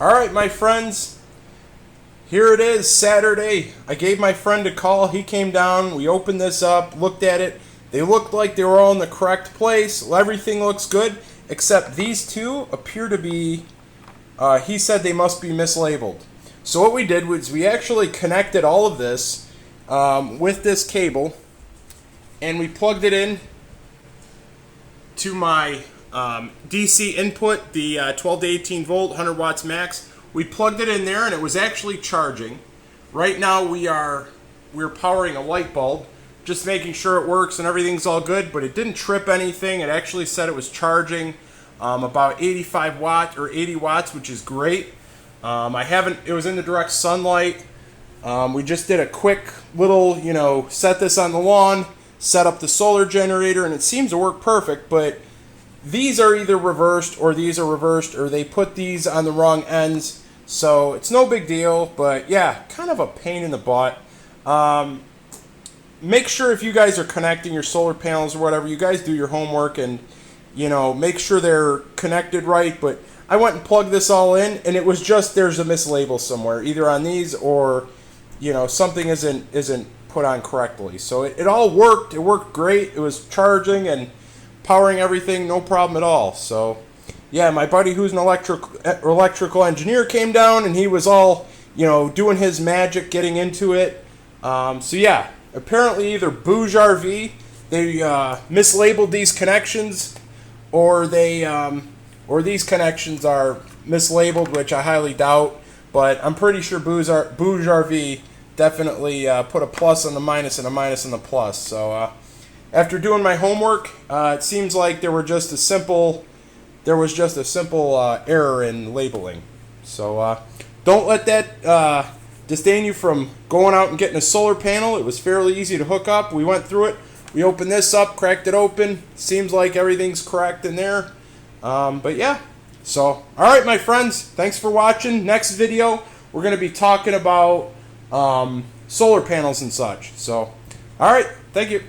Alright, my friends, here it is, Saturday. I gave my friend a call. He came down, we opened this up, looked at it. They looked like they were all in the correct place. Everything looks good, except these two appear to be, he said they must be mislabeled. So what we did was we actually connected all of this with this cable, and we plugged it in to my DC input, the 12 to 18 volt, 100 watts max. We plugged it in there and it was actually charging. Right now we're powering a light bulb, just making sure it works and everything's all good, but it didn't trip anything. It actually said it was charging about 85 watts or 80 watts, which is great. It was in the direct sunlight. We just did a quick little, set this on the lawn, set up the solar generator, and it seems to work perfect, but these are either reversed or these are reversed, or they put these on the wrong ends, so it's no big deal, but yeah, kind of a pain in the butt. Make sure if you guys are connecting your solar panels or whatever, you guys do your homework and, make sure they're connected right, but I went and plugged this all in, and it was just there's a mislabel somewhere, either on these or, something isn't put on correctly. So it all worked. It worked great. It was charging and powering everything, no problem at all. So yeah, my buddy who's an electrical engineer came down, and he was all, doing his magic, getting into it. So yeah, apparently either BougeRV, they mislabeled these connections, or these connections are mislabeled, which I highly doubt, but I'm pretty sure BougeRV definitely put a plus on the minus and a minus on the plus. So after doing my homework, it seems like there was just a simple error in labeling. So don't let that disdain you from going out and getting a solar panel. It was fairly easy to hook up. We went through it. We opened this up, cracked it open. Seems like everything's correct in there. But yeah, so alright my friends, thanks for watching. Next video we're going to be talking about solar panels and such. So alright, thank you.